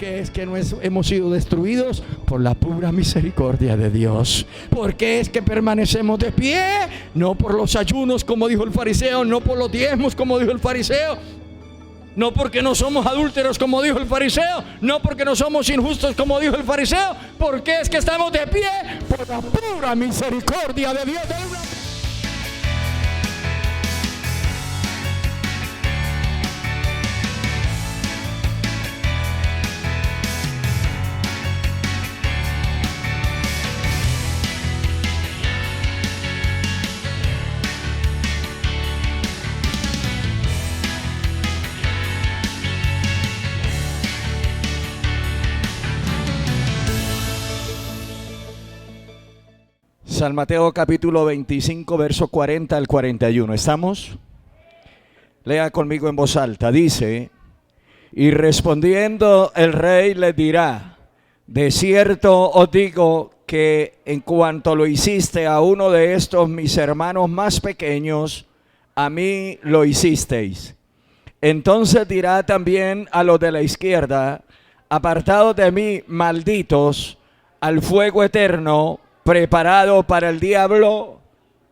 qué es que hemos sido destruidos? Por la pura misericordia de Dios. ¿Por qué es que permanecemos de pie? No por los ayunos, como dijo el fariseo, no por los diezmos, como dijo el fariseo, no porque no somos adúlteros, como dijo el fariseo, no porque no somos injustos, como dijo el fariseo. ¿Por qué es que estamos de pie? Por la pura misericordia de Dios. San Mateo capítulo 25, verso 40 al 41. ¿Estamos? Lea conmigo en voz alta. Dice: y respondiendo el rey le dirá: de cierto os digo que en cuanto lo hiciste a uno de estos mis hermanos más pequeños, a mí lo hicisteis. Entonces dirá también a los de la izquierda: apartados de mí, malditos, al fuego eterno, preparado para el diablo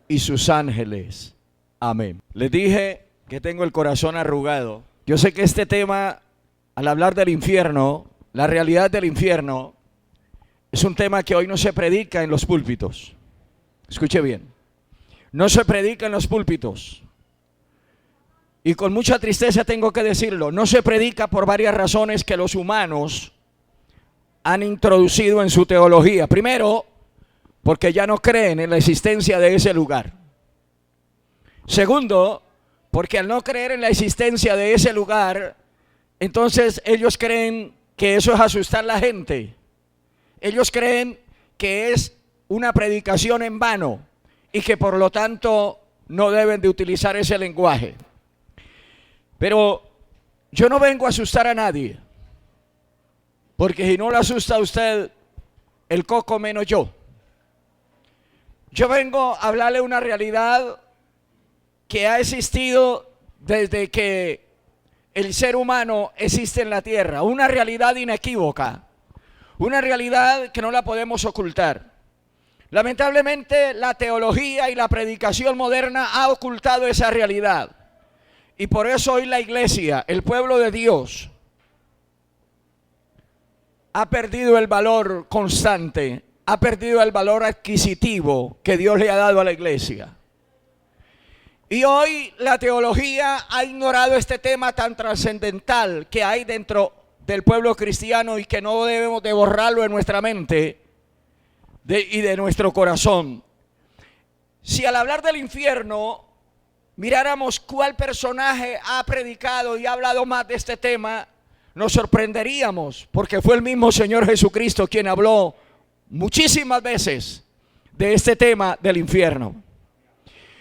y sus ángeles. Amén. Les dije que tengo el corazón arrugado. Yo sé que este tema, al hablar del infierno, la realidad del infierno, es un tema que hoy no se predica en los púlpitos. Escuche bien. No se predica en los púlpitos. Y con mucha tristeza tengo que decirlo, no se predica por varias razones que los humanos han introducido en su teología. Primero, porque ya no creen en la existencia de ese lugar. Segundo, porque al no creer en la existencia de ese lugar, entonces ellos creen que eso es asustar a la gente. Ellos creen que es una predicación en vano y que por lo tanto no deben de utilizar ese lenguaje. Pero yo no vengo a asustar a nadie, porque si no le asusta a usted, el coco menos yo. Yo vengo a hablarle una realidad que ha existido desde que el ser humano existe en la tierra, una realidad inequívoca, una realidad que no la podemos ocultar. Lamentablemente la teología y la predicación moderna ha ocultado esa realidad, y por eso hoy la iglesia, el pueblo de Dios, ha perdido el valor constante, ha perdido el valor adquisitivo que Dios le ha dado a la iglesia. Y hoy la teología ha ignorado este tema tan trascendental que hay dentro del pueblo cristiano y que no debemos de borrarlo en nuestra mente y de nuestro corazón. Si al hablar del infierno miráramos cuál personaje ha predicado y ha hablado más de este tema, nos sorprenderíamos, porque fue el mismo Señor Jesucristo quien habló muchísimas veces de este tema del infierno.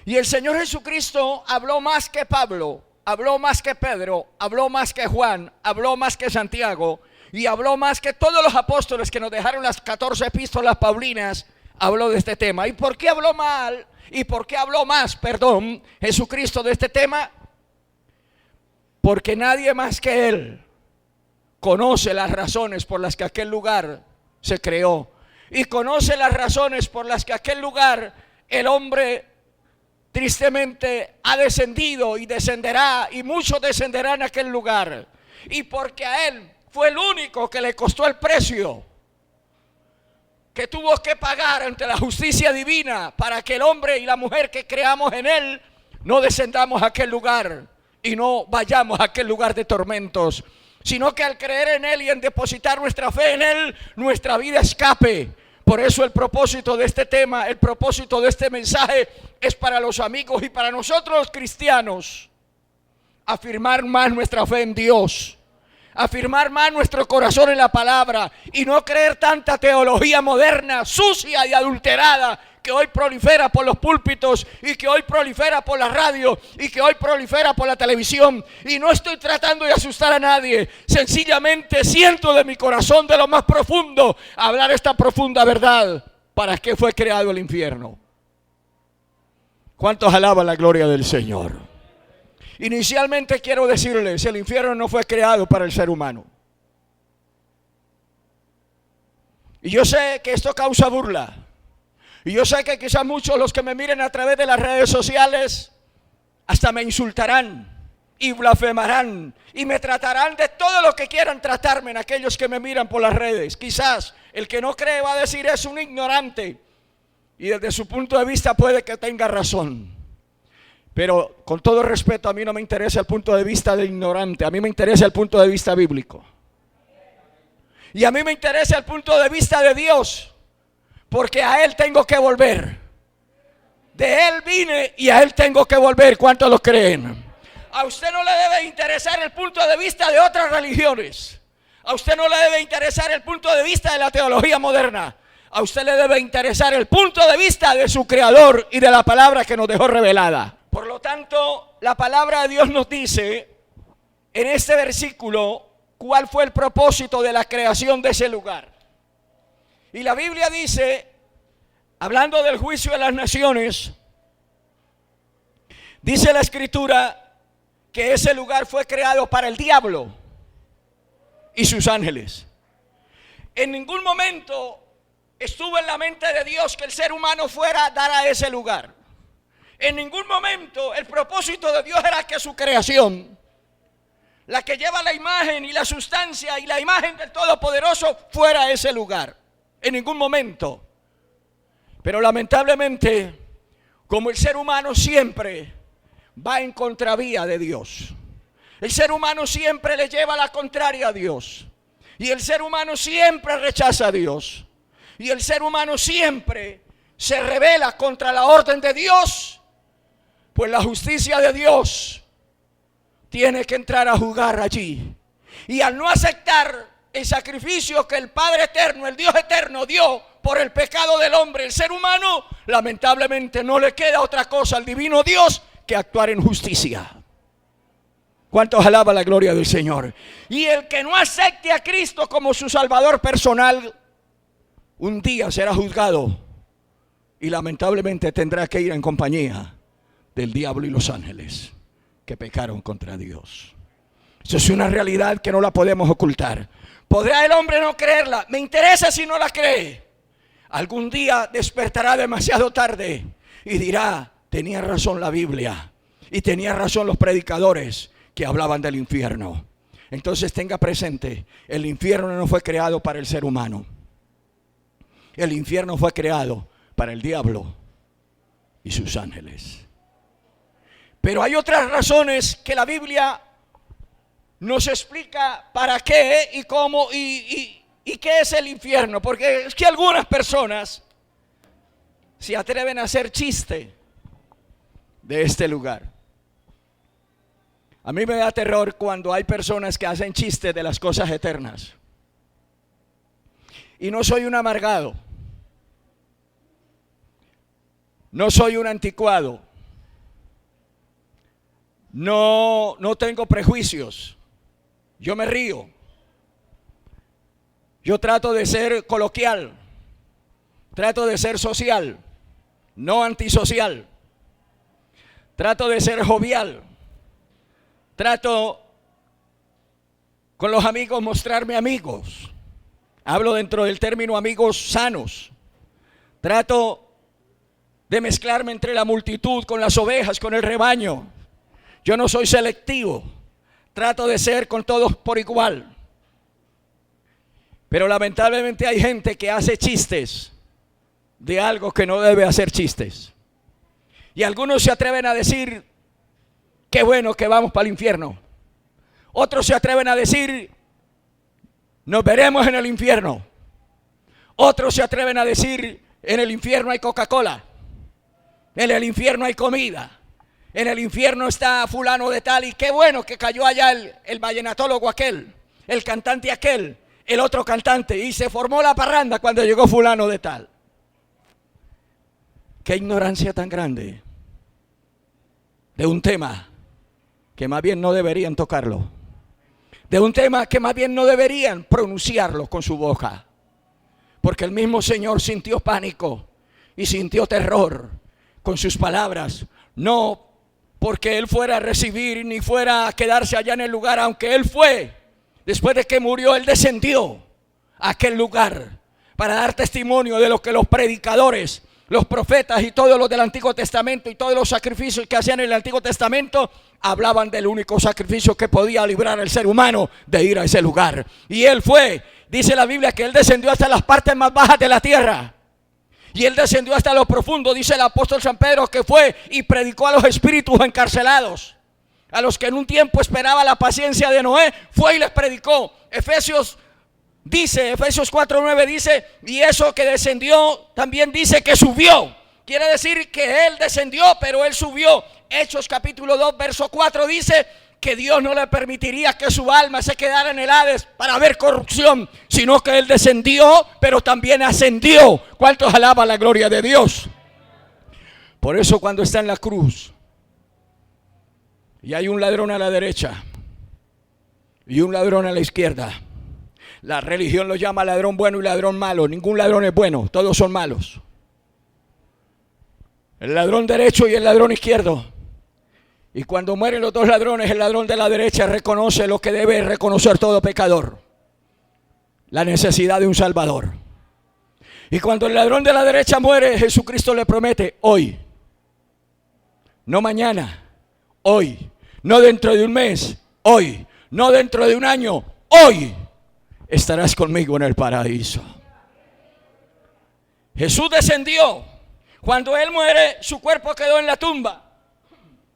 Y el Señor Jesucristo habló más que Pablo, habló más que Pedro, habló más que Juan, habló más que Santiago y habló más que todos los apóstoles que nos dejaron las 14 epístolas paulinas. Habló de este tema. ¿Y por qué habló mal? ¿Y por qué habló más, Jesucristo de este tema? Porque nadie más que Él conoce las razones por las que aquel lugar se creó. Y conoce las razones por las que aquel lugar, el hombre tristemente ha descendido y descenderá, y muchos descenderán en aquel lugar. Y porque a Él fue el único que le costó el precio que tuvo que pagar ante la justicia divina, para que el hombre y la mujer que creamos en Él no descendamos a aquel lugar y no vayamos a aquel lugar de tormentos, sino que al creer en Él y en depositar nuestra fe en Él, nuestra vida escape. Por eso el propósito de este tema, el propósito de este mensaje es para los amigos y para nosotros cristianos: afirmar más nuestra fe en Dios, afirmar más nuestro corazón en la palabra y no creer tanta teología moderna, sucia y adulterada, que hoy prolifera por los púlpitos y que hoy prolifera por la radio y que hoy prolifera por la televisión. Y no estoy tratando de asustar a nadie, sencillamente siento de mi corazón, de lo más profundo, hablar esta profunda verdad. ¿Para qué fue creado el infierno? ¿Cuántos alaban la gloria del Señor? Inicialmente quiero decirles, el infierno no fue creado para el ser humano. Y yo sé que esto causa burla. Y yo sé que quizás muchos los que me miren a través de las redes sociales hasta me insultarán y blasfemarán y me tratarán de todo lo que quieran tratarme en aquellos que me miran por las redes. Quizás el que no cree va a decir es un ignorante y desde su punto de vista puede que tenga razón. Pero con todo respeto, a mí no me interesa el punto de vista del ignorante, a mí me interesa el punto de vista bíblico. Y a mí me interesa el punto de vista de Dios, porque a Él tengo que volver. De Él vine y a Él tengo que volver. ¿Cuántos lo creen? A usted no le debe interesar el punto de vista de otras religiones. A usted no le debe interesar el punto de vista de la teología moderna. A usted le debe interesar el punto de vista de su Creador y de la palabra que nos dejó revelada. Por lo tanto, la palabra de Dios nos dice en este versículo cuál fue el propósito de la creación de ese lugar. Y la Biblia dice, hablando del juicio de las naciones, dice la Escritura que ese lugar fue creado para el diablo y sus ángeles. En ningún momento estuvo en la mente de Dios que el ser humano fuera a dar a ese lugar. En ningún momento el propósito de Dios era que su creación, la que lleva la imagen y la sustancia y la imagen del Todopoderoso, fuera a ese lugar. En ningún momento. Pero lamentablemente, como el ser humano siempre va en contravía de Dios, el ser humano siempre le lleva la contraria a Dios, y el ser humano siempre rechaza a Dios, y el ser humano siempre se rebela contra la orden de Dios, pues la justicia de Dios tiene que entrar a jugar allí. Y al no aceptar el sacrificio que el Padre eterno, el Dios eterno dio por el pecado del hombre, el ser humano, lamentablemente no le queda otra cosa al divino Dios que actuar en justicia. ¿Cuántos alaban la gloria del Señor? Y el que no acepte a Cristo como su Salvador personal, un día será juzgado y lamentablemente tendrá que ir en compañía del diablo y los ángeles que pecaron contra Dios. Eso es una realidad que no la podemos ocultar. ¿Podrá el hombre no creerla? Me interesa si no la cree. Algún día despertará demasiado tarde y dirá, tenía razón la Biblia y tenía razón los predicadores que hablaban del infierno. Entonces tenga presente, el infierno no fue creado para el ser humano. El infierno fue creado para el diablo y sus ángeles. Pero hay otras razones que la Biblia nos explica para qué y cómo y qué es el infierno. Porque es que algunas personas se atreven a hacer chiste de este lugar. A mí me da terror cuando hay personas que hacen chistes de las cosas eternas. Y no soy un amargado, no soy un anticuado, no tengo prejuicios. Yo me río. Yo trato de ser coloquial, trato de ser social, no antisocial. Trato de ser jovial. Trato con los amigos mostrarme amigos. Hablo dentro del término amigos sanos. Trato de mezclarme entre la multitud, con las ovejas, con el rebaño. Yo no soy selectivo. Trato de ser con todos por igual. Pero lamentablemente hay gente que hace chistes de algo que no debe hacer chistes. Y algunos se atreven a decir, qué bueno que vamos para el infierno. Otros se atreven a decir, nos veremos en el infierno. Otros se atreven a decir, en el infierno hay Coca-Cola. En el infierno hay comida. En el infierno está fulano de tal. Y qué bueno que cayó allá el vallenatólogo aquel, el cantante aquel, el otro cantante. Y se formó la parranda cuando llegó fulano de tal. Qué ignorancia tan grande de un tema que más bien no deberían tocarlo, de un tema que más bien no deberían pronunciarlo con su boca, porque el mismo Señor sintió pánico y sintió terror con sus palabras, no porque Él fuera a recibir ni fuera a quedarse allá en el lugar, aunque Él fue, después de que murió, Él descendió a aquel lugar para dar testimonio de lo que los predicadores, los profetas y todos los del Antiguo Testamento y todos los sacrificios que hacían en el Antiguo Testamento hablaban del único sacrificio que podía librar al ser humano de ir a ese lugar. Y Él fue, dice la Biblia, que Él descendió hasta las partes más bajas de la tierra. Y Él descendió hasta lo profundo, dice el apóstol San Pedro, que fue y predicó a los espíritus encarcelados. A los que en un tiempo esperaba la paciencia de Noé, fue y les predicó. Efesios 4:9 dice, y eso que descendió también dice que subió. Quiere decir que Él descendió, pero Él subió. Hechos capítulo 2, verso 4 dice que Dios no le permitiría que su alma se quedara en el Hades para ver corrupción, sino que Él descendió, pero también ascendió. ¿Cuántos alaban la gloria de Dios? Por eso cuando está en la cruz y hay un ladrón a la derecha y un ladrón a la izquierda, la religión lo llama ladrón bueno y ladrón malo. Ningún ladrón es bueno, todos son malos. El ladrón derecho y el ladrón izquierdo. Y cuando mueren los dos ladrones, el ladrón de la derecha reconoce lo que debe reconocer todo pecador: la necesidad de un Salvador. Y cuando el ladrón de la derecha muere, Jesucristo le promete: hoy, no mañana, hoy, no dentro de un mes, hoy, no dentro de un año, hoy estarás conmigo en el paraíso. Jesús descendió. Cuando Él muere, su cuerpo quedó en la tumba.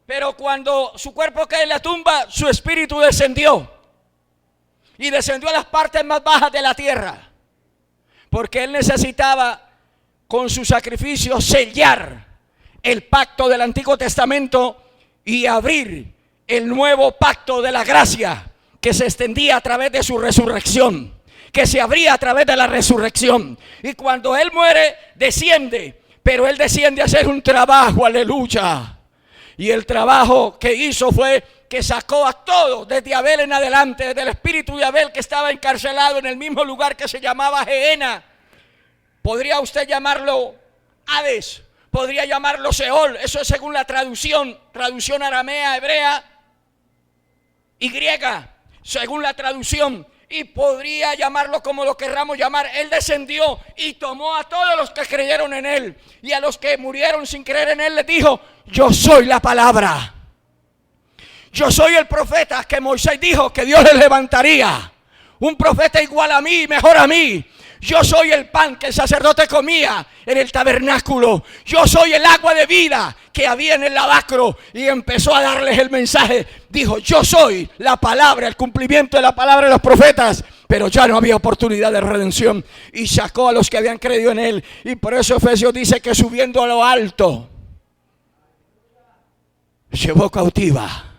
Pero cuando su cuerpo quedó en la tumba, su espíritu descendió. Y descendió a las partes más bajas de la tierra. Porque Él necesitaba, con su sacrificio, sellar el pacto del Antiguo Testamento y abrir el nuevo pacto de la gracia, que se extendía a través de su resurrección, que se abría a través de la resurrección. Y cuando Él muere, desciende, pero Él desciende a hacer un trabajo, aleluya. Y el trabajo que hizo fue que sacó a todos, desde Abel en adelante, desde el espíritu de Abel, que estaba encarcelado en el mismo lugar que se llamaba Gehenna. Podría usted llamarlo Hades, podría llamarlo Seol, eso es según la traducción aramea, hebrea y griega, según la traducción. Y podría llamarlo como lo querramos llamar. Él descendió y tomó a todos los que creyeron en Él, y a los que murieron sin creer en Él les dijo: yo soy la palabra, yo soy el profeta que Moisés dijo que Dios le levantaría, un profeta igual a mí, mejor a mí. Yo soy el pan que el sacerdote comía en el tabernáculo. Yo soy el agua de vida que había en el lavacro. Y empezó a darles el mensaje. Dijo: yo soy la palabra, el cumplimiento de la palabra de los profetas. Pero ya no había oportunidad de redención. Y sacó a los que habían creído en Él. Y por eso Efesios dice que subiendo a lo alto, llevó cautiva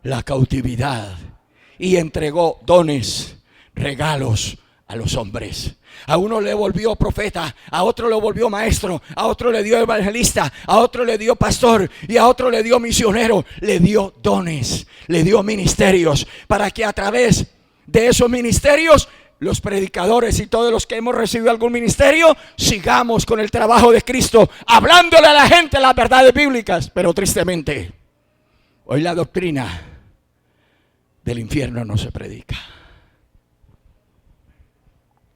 la cautividad y entregó dones, regalos a los hombres. A uno le volvió profeta, a otro le volvió maestro, a otro le dio evangelista, a otro le dio pastor y a otro le dio misionero. Le dio dones, le dio ministerios, para que a través de esos ministerios, los predicadores y todos los que hemos recibido algún ministerio, sigamos con el trabajo de Cristo, hablándole a la gente las verdades bíblicas. Pero tristemente, hoy la doctrina del infierno no se predica.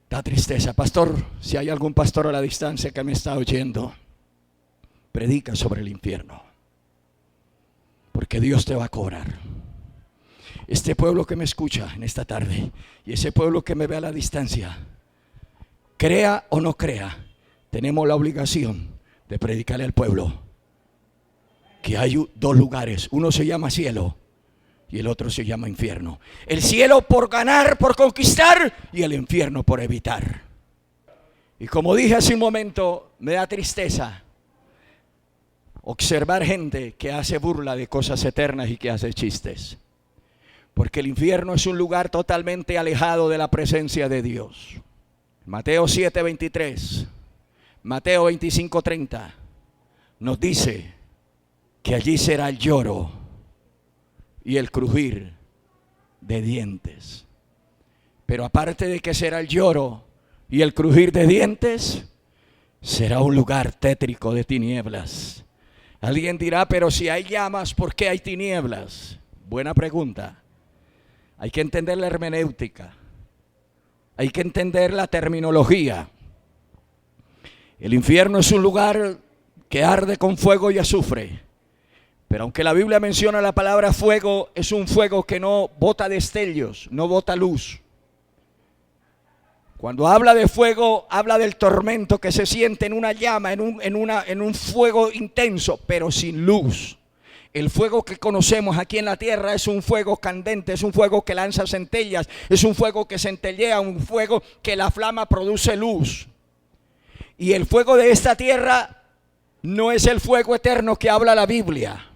Da tristeza. Pastor, si hay algún pastor a la distancia que me está oyendo, predica sobre el infierno, porque Dios te va a cobrar. Este pueblo que me escucha en esta tarde y ese pueblo que me ve a la distancia, crea o no crea, tenemos la obligación de predicarle al pueblo que hay dos lugares. Uno se llama cielo y el otro se llama infierno. El cielo por ganar, por conquistar, y el infierno por evitar. Y como dije hace un momento, me da tristeza observar gente que hace burla de cosas eternas y que hace chistes. Porque el infierno es un lugar totalmente alejado de la presencia de Dios. Mateo 7:23, Mateo 25:30 nos dice que allí será el lloro y el crujir de dientes. Pero aparte de que será el lloro y el crujir de dientes, será un lugar tétrico de tinieblas. Alguien dirá: pero si hay llamas, ¿por qué hay tinieblas? Buena pregunta. Hay que entender la hermenéutica. hay que entender la terminología. El infierno es un lugar que arde con fuego y azufre. Pero aunque la Biblia menciona la palabra fuego, es un fuego que no bota destellos, no bota luz. Cuando habla de fuego, habla del tormento que se siente en una llama, en un fuego intenso, pero sin luz. El fuego que conocemos aquí en la tierra es un fuego candente, es un fuego que lanza centellas, es un fuego que centellea, un fuego que la flama produce luz. Y el fuego de esta tierra no es el fuego eterno que habla la Biblia.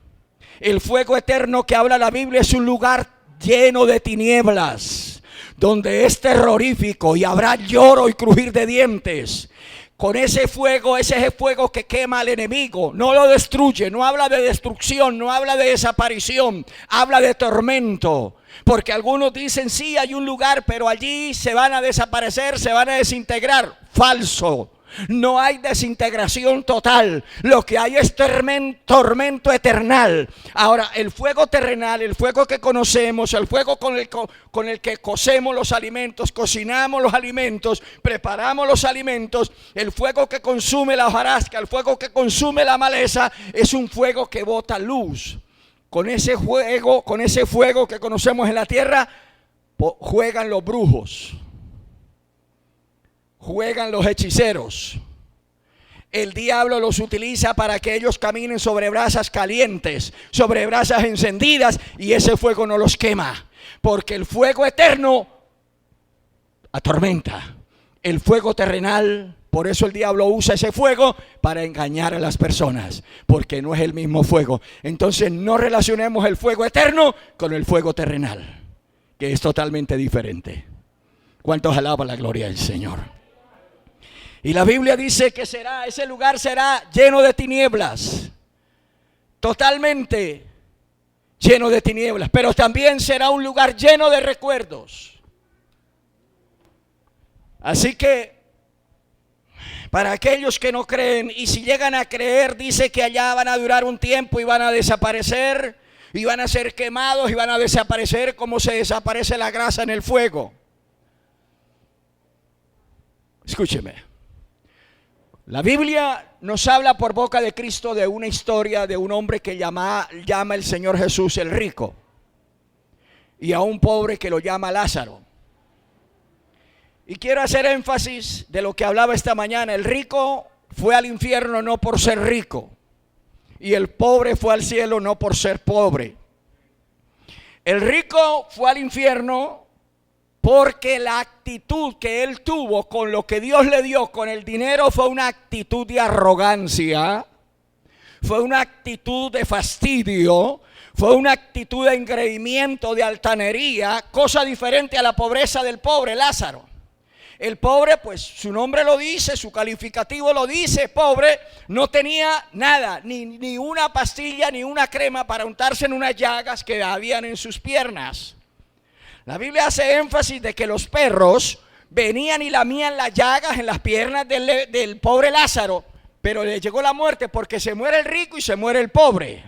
El fuego eterno que habla la Biblia es un lugar lleno de tinieblas, donde es terrorífico y habrá lloro y crujir de dientes. Con ese fuego que quema al enemigo, no lo destruye, no habla de destrucción, no habla de desaparición, habla de tormento. Porque algunos dicen sí hay un lugar, pero allí se van a desaparecer, se van a desintegrar. Falso. No hay desintegración total, lo que hay es tormento eternal. Ahora, el fuego terrenal, el fuego que conocemos, el fuego con el que cocemos los alimentos, cocinamos los alimentos, preparamos los alimentos, el fuego que consume la hojarasca, el fuego que consume la maleza, es un fuego que bota luz. Con ese fuego que conocemos en la tierra, juegan los brujos. Juegan los hechiceros. El diablo los utiliza para que ellos caminen sobre brasas calientes, sobre brasas encendidas, y ese fuego no los quema, porque el fuego eterno atormenta. El fuego terrenal, por eso el diablo usa ese fuego para engañar a las personas, porque no es el mismo fuego. Entonces no relacionemos el fuego eterno con el fuego terrenal, que es totalmente diferente. ¿Cuántos alaban la gloria del Señor? Y la Biblia dice que ese lugar será lleno de tinieblas, totalmente lleno de tinieblas, pero también será un lugar lleno de recuerdos. Así que, para aquellos que no creen, y si llegan a creer, dice que allá van a durar un tiempo y van a desaparecer, y van a ser quemados y van a desaparecer como se desaparece la grasa en el fuego. Escúcheme. La Biblia nos habla por boca de Cristo de una historia de un hombre que llama el Señor Jesús el rico, y a un pobre que lo llama Lázaro. Y quiero hacer énfasis de lo que hablaba esta mañana. El rico fue al infierno no por ser rico, y el pobre fue al cielo no por ser pobre. El rico fue al infierno porque la actitud que él tuvo con lo que Dios le dio, con el dinero, fue una actitud de arrogancia, fue una actitud de fastidio, fue una actitud de engreimiento, de altanería, cosa diferente a la pobreza del pobre Lázaro. El pobre, pues su nombre lo dice, su calificativo lo dice, pobre, no tenía nada, ni una pastilla, ni una crema para untarse en unas llagas que habían en sus piernas. La Biblia hace énfasis de que los perros venían y lamían las llagas en las piernas del pobre Lázaro, pero le llegó la muerte porque se muere el rico y se muere el pobre.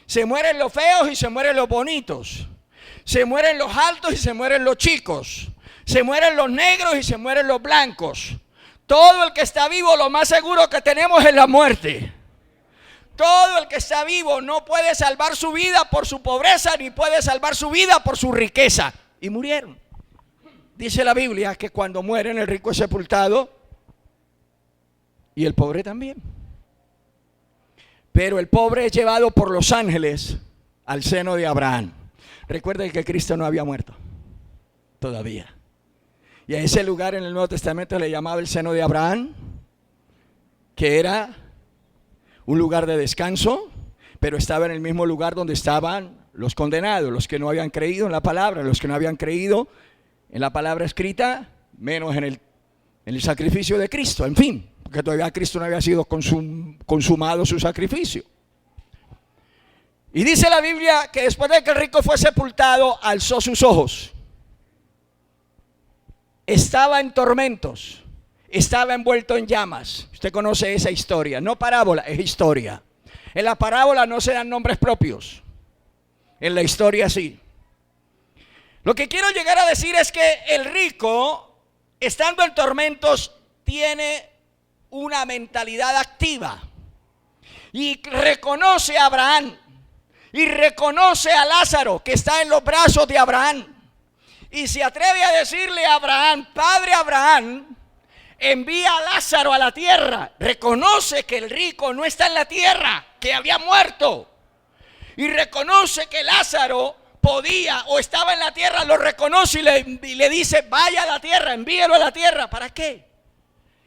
Se mueren los feos y se mueren los bonitos. Se mueren los altos y se mueren los chicos. Se mueren los negros y se mueren los blancos. Todo el que está vivo, lo más seguro que tenemos es la muerte. Todo el que está vivo no puede salvar su vida por su pobreza, ni puede salvar su vida por su riqueza. Y murieron. Dice la Biblia que cuando mueren, el rico es sepultado y el pobre también. Pero el pobre es llevado por los ángeles al seno de Abraham. Recuerden que Cristo no había muerto todavía. Y a ese lugar en el Nuevo Testamento le llamaba el seno de Abraham, que era un lugar de descanso, pero estaba en el mismo lugar donde estaban los condenados, los que no habían creído en la palabra, los que no habían creído en la palabra escrita, menos en el sacrificio de Cristo, en fin, porque todavía Cristo no había sido consumado su sacrificio. Y dice la Biblia que después de que el rico fue sepultado, alzó sus ojos. Estaba en tormentos, estaba envuelto en llamas. Usted conoce esa historia, no parábola, es historia. En la parábola no se dan nombres propios, en la historia sí. Lo que quiero llegar a decir es que el rico estando en tormentos, tiene una mentalidad activa y reconoce a Abraham y reconoce a Lázaro que está en los brazos de Abraham y se atreve a decirle a Abraham: Padre Abraham, envía a Lázaro a la tierra. Reconoce que el rico no está en la tierra, que había muerto, y reconoce que Lázaro podía o estaba en la tierra. Lo reconoce y le dice: vaya a la tierra, envíelo a la tierra. ¿Para qué?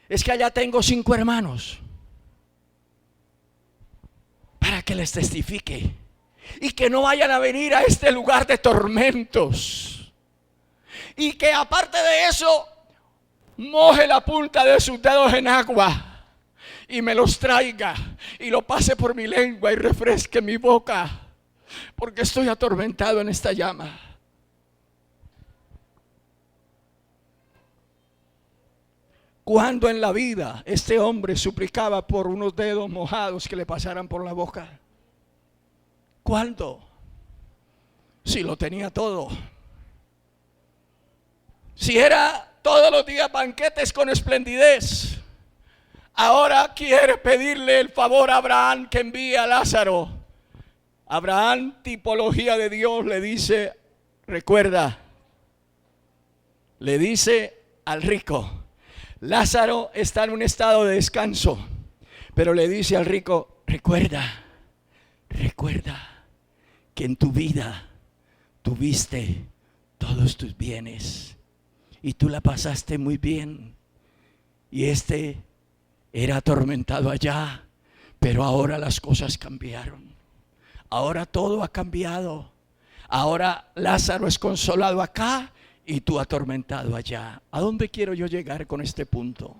Es que allá tengo 5 hermanos, para que les testifique y que no vayan a venir a este lugar de tormentos, y que aparte de eso moje la punta de sus dedos en agua y me los traiga y lo pase por mi lengua y refresque mi boca, porque estoy atormentado en esta llama. Cuando en la vida este hombre suplicaba por unos dedos mojados que le pasaran por la boca? ¿Cuándo? Si lo tenía todo. Si era todos los días banquetes con esplendidez, ahora quiere pedirle el favor a Abraham que envíe a Lázaro. Abraham, tipología de Dios, le dice: recuerda, le dice al rico, Lázaro está en un estado de descanso, pero le dice al rico: recuerda que en tu vida tuviste todos tus bienes y tú la pasaste muy bien, y este era atormentado allá, pero ahora las cosas cambiaron. Ahora todo ha cambiado. Ahora Lázaro es consolado acá y tú atormentado allá. ¿A dónde quiero yo llegar con este punto?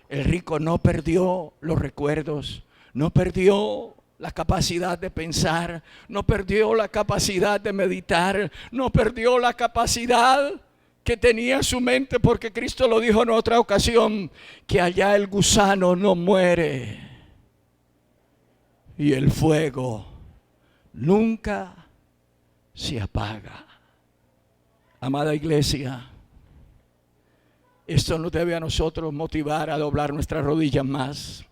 El rico no perdió los recuerdos, no perdió la capacidad de pensar, no perdió la capacidad de meditar, no perdió la capacidad que tenía en su mente, porque Cristo lo dijo en otra ocasión, que allá el gusano no muere y el fuego nunca se apaga. Amada iglesia, esto nos debe a nosotros motivar a doblar nuestras rodillas más.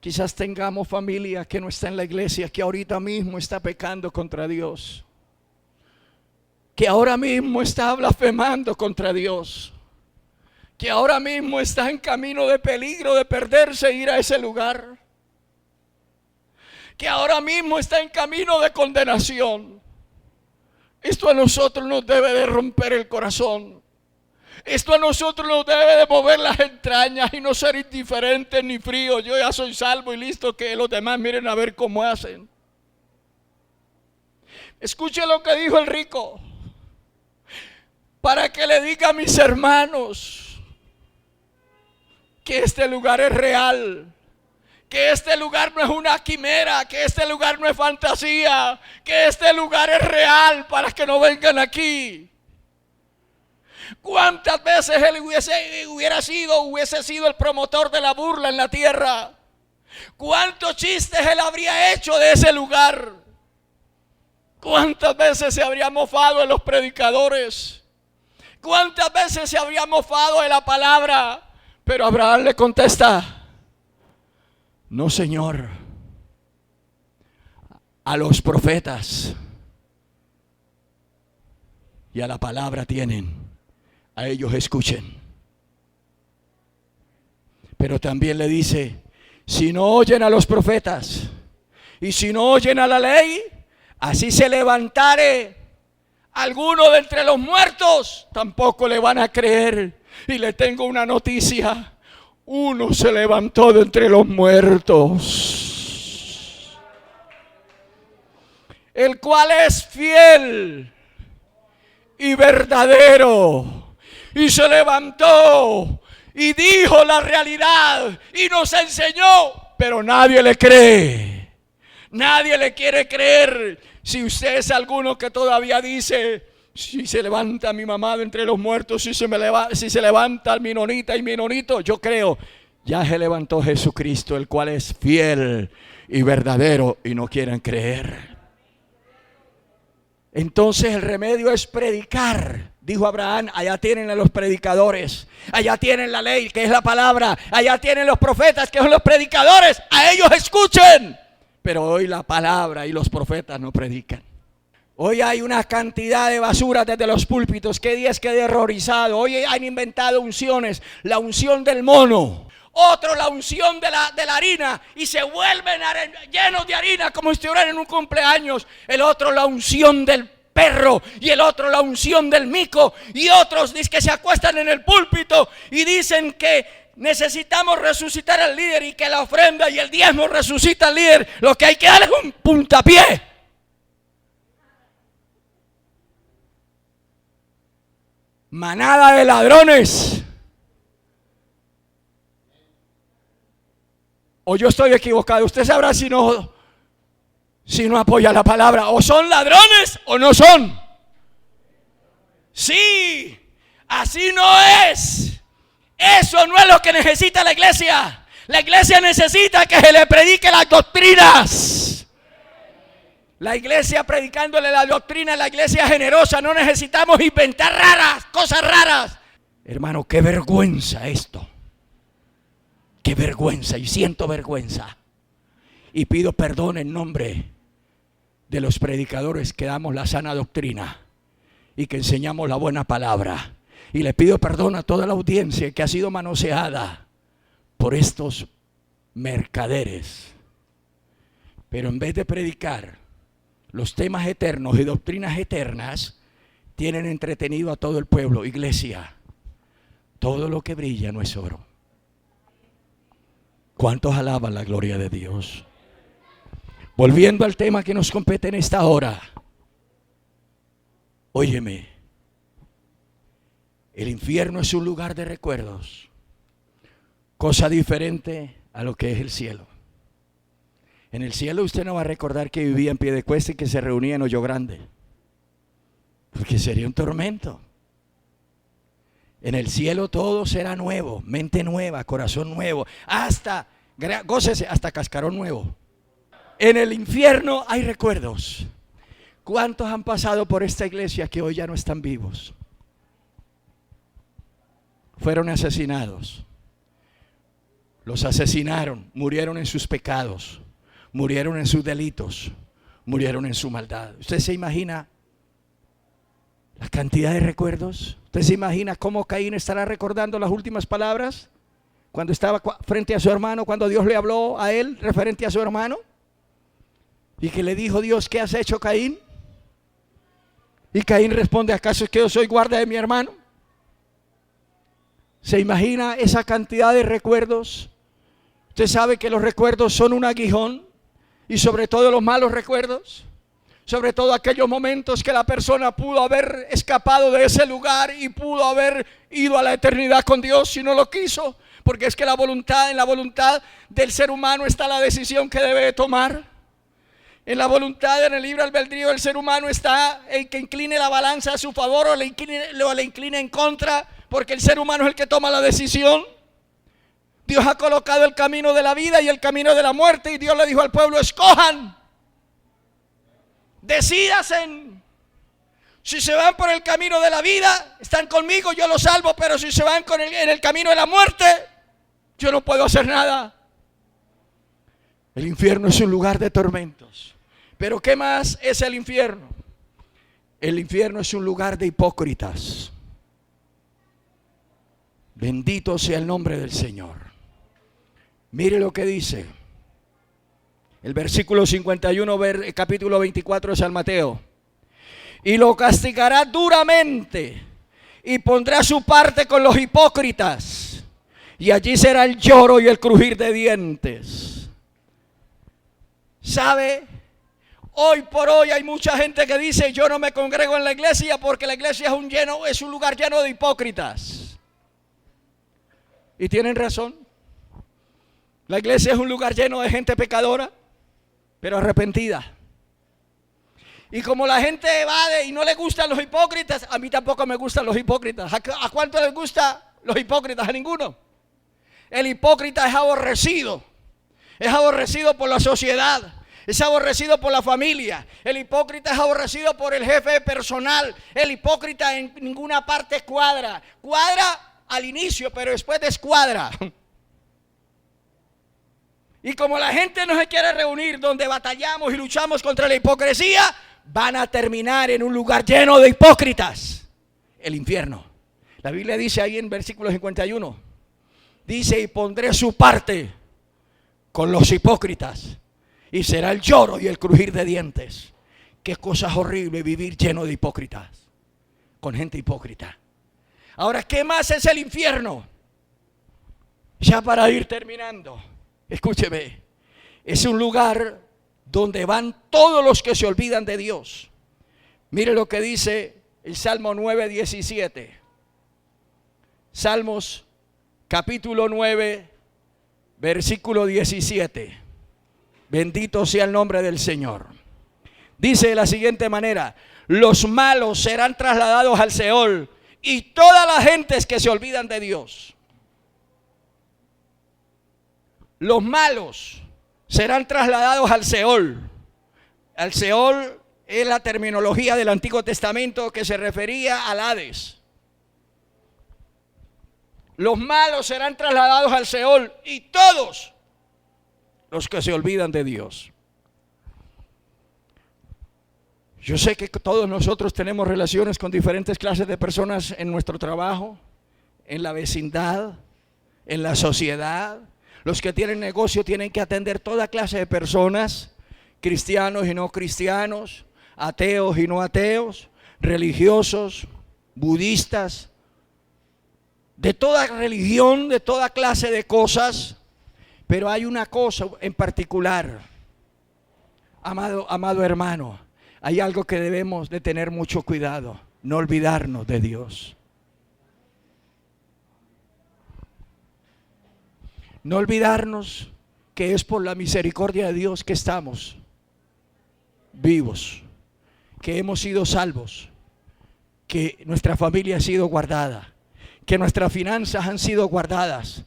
Quizás tengamos familia que no está en la iglesia, que ahorita mismo está pecando contra Dios, que ahora mismo está blasfemando contra Dios, que ahora mismo está en camino de peligro de perderse e ir a ese lugar, que ahora mismo está en camino de condenación. Esto a nosotros nos debe de romper el corazón. Esto a nosotros nos debe de mover las entrañas y no ser indiferentes ni fríos. Yo ya soy salvo y listo, que los demás miren a ver cómo hacen. Escuche lo que dijo el rico: para que le diga a mis hermanos que este lugar es real, que este lugar no es una quimera, que este lugar no es fantasía, que este lugar es real, para que no vengan aquí. ¿Cuántas veces él hubiese sido el promotor de la burla en la tierra? ¿Cuántos chistes él habría hecho de ese lugar? ¿Cuántas veces se habría mofado de los predicadores? ¿Cuántas veces se habría mofado de la palabra? Pero Abraham le contesta: no, Señor, a los profetas y a la palabra tienen, a ellos escuchen. Pero también le dice: si no oyen a los profetas y si no oyen a la ley, así se levantare alguno de entre los muertos, tampoco le van a creer. Y le tengo una noticia: uno se levantó de entre los muertos, el cual es fiel y verdadero, y se levantó y dijo la realidad y nos enseñó, pero nadie le cree, nadie le quiere creer. Si usted es alguno que todavía dice: si se levanta mi mamá de entre los muertos, si se levanta el menonita y menonito, yo creo, ya se levantó Jesucristo, el cual es fiel y verdadero, y no quieren creer. Entonces el remedio es predicar. Dijo Abraham, allá tienen a los predicadores, allá tienen la ley, que es la palabra, allá tienen los profetas, que son los predicadores, a ellos escuchen. Pero hoy la palabra y los profetas no predican. Hoy hay una cantidad de basura desde los púlpitos. Qué día es que he horrorizado. Hoy han inventado unciones, la unción del mono, otro la unción de la harina, y se vuelven llenos de harina como si estuvieran en un cumpleaños. El otro la unción del perro, y el otro la unción del mico, y otros dicen que se acuestan en el púlpito y dicen que necesitamos resucitar al líder, y que la ofrenda y el diezmo resucita al líder. Lo que hay que darle es un puntapié. Manada de ladrones. O yo estoy equivocado. Usted sabrá si no apoya la palabra. O son ladrones o no son. Sí, así no es. Eso no es lo que necesita la iglesia. La iglesia necesita que se le predique las doctrinas. La iglesia predicándole la doctrina, la iglesia generosa. No necesitamos inventar cosas raras. Hermano, qué vergüenza esto. Qué vergüenza, y siento vergüenza. Y pido perdón en nombre de los predicadores que damos la sana doctrina y que enseñamos la buena palabra. Y le pido perdón a toda la audiencia que ha sido manoseada por estos mercaderes. Pero en vez de predicar los temas eternos y doctrinas eternas, tienen entretenido a todo el pueblo. Iglesia, todo lo que brilla no es oro. ¿Cuántos alaban la gloria de Dios? Volviendo al tema que nos compete en esta hora. Óyeme, el infierno es un lugar de recuerdos, cosa diferente a lo que es el cielo. En el cielo usted no va a recordar que vivía en Piedecuesta y que se reunía en Hoyo Grande, porque sería un tormento. En el cielo todo será nuevo, mente nueva, corazón nuevo, gócese, hasta cascarón nuevo. En el infierno hay recuerdos. ¿Cuántos han pasado por esta iglesia que hoy ya no están vivos? Fueron asesinados. Los asesinaron, murieron en sus pecados, murieron en sus delitos, murieron en su maldad. ¿Usted se imagina la cantidad de recuerdos? ¿Usted se imagina cómo Caín estará recordando las últimas palabras cuando estaba frente a su hermano, cuando Dios le habló a él referente a su hermano? Y que le dijo Dios, ¿qué has hecho, Caín? Y Caín responde, ¿acaso es que yo soy guarda de mi hermano? ¿Se imagina esa cantidad de recuerdos? Usted sabe que los recuerdos son un aguijón, y sobre todo los malos recuerdos, sobre todo aquellos momentos que la persona pudo haber escapado de ese lugar y pudo haber ido a la eternidad con Dios si no lo quiso, porque es que en la voluntad del ser humano está la decisión que debe tomar. En la voluntad, en el libre albedrío del ser humano está el que incline la balanza a su favor o le incline en contra, porque el ser humano es el que toma la decisión. Dios ha colocado el camino de la vida y el camino de la muerte, y Dios le dijo al pueblo, escojan, decídanse. Si se van por el camino de la vida, están conmigo, yo los salvo, pero si se van en el camino de la muerte, yo no puedo hacer nada. El infierno es un lugar de tormentos. Pero ¿qué más es el infierno? El infierno es un lugar de hipócritas. Bendito sea el nombre del Señor. Mire lo que dice el versículo 51, capítulo 24 de San Mateo. Y lo castigará duramente y pondrá su parte con los hipócritas, y allí será el lloro y el crujir de dientes. ¿Sabe? Hoy por hoy hay mucha gente que dice, yo no me congrego en la iglesia porque la iglesia es un lugar lleno de hipócritas. Y tienen razón. La iglesia es un lugar lleno de gente pecadora, pero arrepentida. Y como la gente evade y no le gustan los hipócritas, a mí tampoco me gustan los hipócritas. ¿A cuánto les gustan los hipócritas? A ninguno. El hipócrita es aborrecido por la sociedad. es aborrecido por la familia. El hipócrita es aborrecido por el jefe personal. El hipócrita en ninguna parte cuadra. Cuadra al inicio, pero después descuadra. Y como la gente no se quiere reunir donde batallamos y luchamos contra la hipocresía, van a terminar en un lugar lleno de hipócritas, el infierno. La Biblia dice ahí en versículo 51, dice: y pondré su parte con los hipócritas, y será el lloro y el crujir de dientes. Qué cosa horrible vivir lleno de hipócritas, con gente hipócrita. Ahora, ¿qué más es el infierno? Ya para ir terminando, escúcheme, es un lugar donde van todos los que se olvidan de Dios. Mire lo que dice el Salmo 9:17. Salmos capítulo 9, versículo 17. Bendito sea el nombre del Señor. Dice de la siguiente manera: los malos serán trasladados al Seol, y todas las gentes que se olvidan de Dios. Los malos serán trasladados al Seol. Al Seol es la terminología del Antiguo Testamento que se refería al Hades. Los malos serán trasladados al Seol, y todos los que se olvidan de Dios. Yo sé que todos nosotros tenemos relaciones con diferentes clases de personas en nuestro trabajo, en la vecindad, en la sociedad. Los que tienen negocio tienen que atender toda clase de personas, cristianos y no cristianos, ateos y no ateos, religiosos, budistas, de toda religión, de toda clase de cosas. Pero hay una cosa en particular, amado hermano, hay algo que debemos de tener mucho cuidado: no olvidarnos de Dios. No olvidarnos que es por la misericordia de Dios que estamos vivos, que hemos sido salvos, que nuestra familia ha sido guardada, que nuestras finanzas han sido guardadas.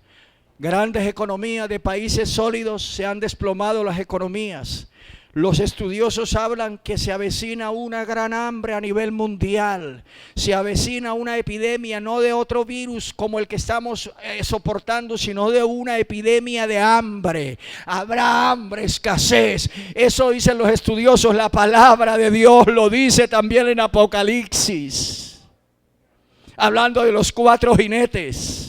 Grandes economías de países sólidos se han desplomado las economías. Los estudiosos hablan que se avecina una gran hambre a nivel mundial. Se avecina una epidemia, no de otro virus como el que estamos soportando, sino de una epidemia de hambre. Habrá hambre, escasez. Eso dicen los estudiosos. La palabra de Dios lo dice también en Apocalipsis, hablando de los 4 jinetes.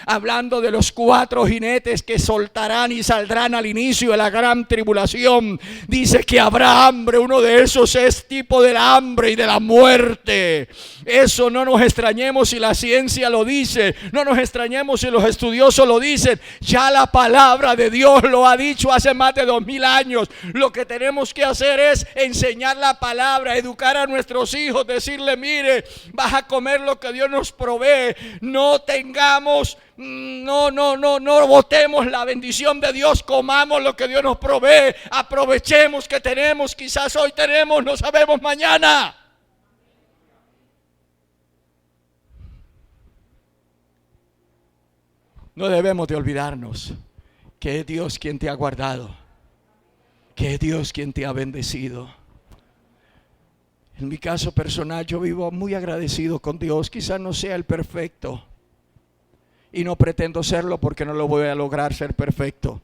Hablando de los 4 jinetes que soltarán y saldrán al inicio de la gran tribulación. Dice que habrá hambre. Uno de esos es tipo del hambre y de la muerte. Eso no nos extrañemos si la ciencia lo dice. No nos extrañemos si los estudiosos lo dicen. Ya la palabra de Dios lo ha dicho hace más de 2000 años. Lo que tenemos que hacer es enseñar la palabra, educar a nuestros hijos, decirle: mire, vas a comer lo que Dios nos provee. No botemos la bendición de Dios, comamos lo que Dios nos provee, aprovechemos que tenemos. Quizás hoy tenemos, no sabemos mañana. No debemos de olvidarnos que es Dios quien te ha guardado, que es Dios quien te ha bendecido. En mi caso personal, yo vivo muy agradecido con Dios. Quizás no sea el perfecto, y no pretendo serlo porque no lo voy a lograr ser perfecto,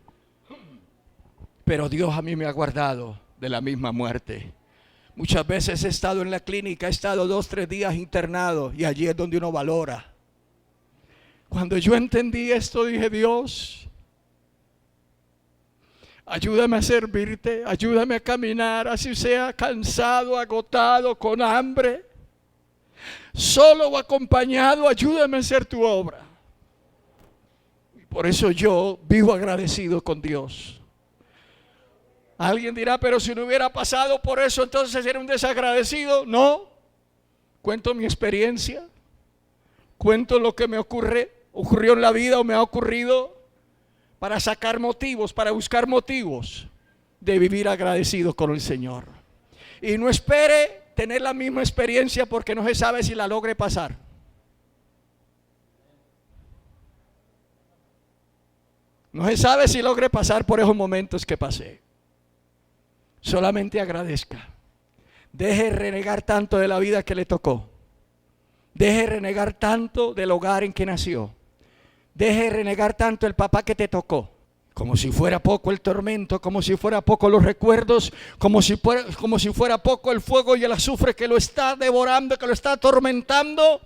pero Dios a mí me ha guardado de la misma muerte. Muchas veces he estado en la clínica, he estado 2-3 días internado, y allí es donde uno valora. Cuando yo entendí esto, dije: Dios, ayúdame a servirte, ayúdame a caminar, así sea cansado, agotado, con hambre, solo o acompañado, ayúdame a hacer tu obra. Por eso yo vivo agradecido con Dios. Alguien dirá: pero si no hubiera pasado por eso, entonces era un desagradecido. No, cuento mi experiencia, cuento lo que me ocurrió en la vida o me ha ocurrido, para sacar motivos, para buscar motivos de vivir agradecido con el Señor. Y no espere tener la misma experiencia, porque no se sabe si la logre pasar. No se sabe si logre pasar por esos momentos que pasé. Solamente agradezca. Deje de renegar tanto de la vida que le tocó. Deje de renegar tanto del hogar en que nació. Deje de renegar tanto el papá que te tocó. Como si fuera poco el tormento, como si fuera poco los recuerdos, como si fuera poco el fuego y el azufre que lo está devorando, que lo está atormentando,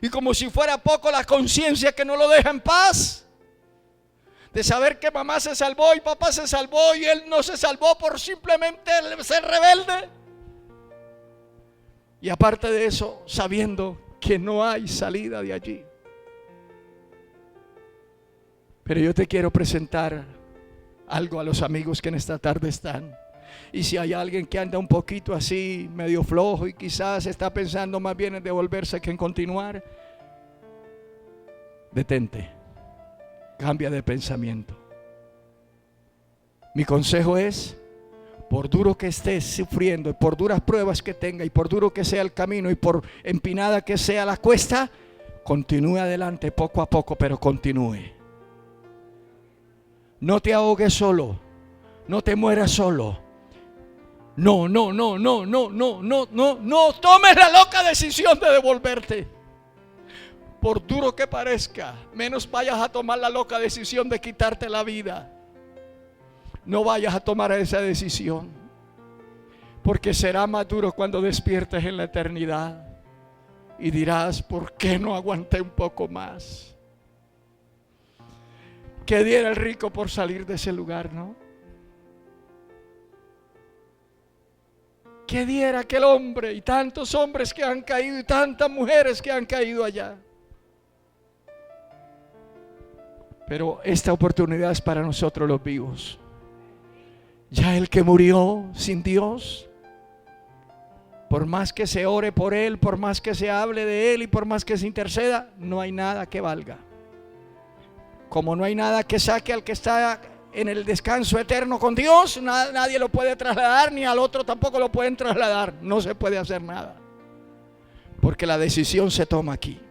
y como si fuera poco la conciencia que no lo deja en paz, de saber que mamá se salvó y papá se salvó y él no se salvó por simplemente ser rebelde. Y aparte de eso, sabiendo que no hay salida de allí. Pero yo te quiero presentar algo a los amigos que en esta tarde están. Y si hay alguien que anda un poquito así, medio flojo y quizás está pensando más bien en devolverse que en continuar, detente, cambia de pensamiento. Mi consejo es, por duro que estés sufriendo, por duras pruebas que tenga, y por duro que sea el camino, y por empinada que sea la cuesta, continúe adelante poco a poco, pero continúe. No te ahogues solo, no te mueras solo. No tomes la loca decisión de devolverte. Por duro que parezca, menos vayas a tomar la loca decisión de quitarte la vida. No vayas a tomar esa decisión, porque será más duro cuando despiertes en la eternidad y dirás, ¿por qué no aguanté un poco más? ¿Qué diera el rico por salir de ese lugar, no? ¿Qué diera aquel hombre y tantos hombres que han caído y tantas mujeres que han caído allá? Pero esta oportunidad es para nosotros los vivos. Ya el que murió sin Dios, por más que se ore por él, por más que se hable de él y por más que se interceda, no hay nada que valga. Como no hay nada que saque al que está en el descanso eterno con Dios, nadie lo puede trasladar, ni al otro tampoco lo pueden trasladar. No se puede hacer nada, porque la decisión se toma aquí.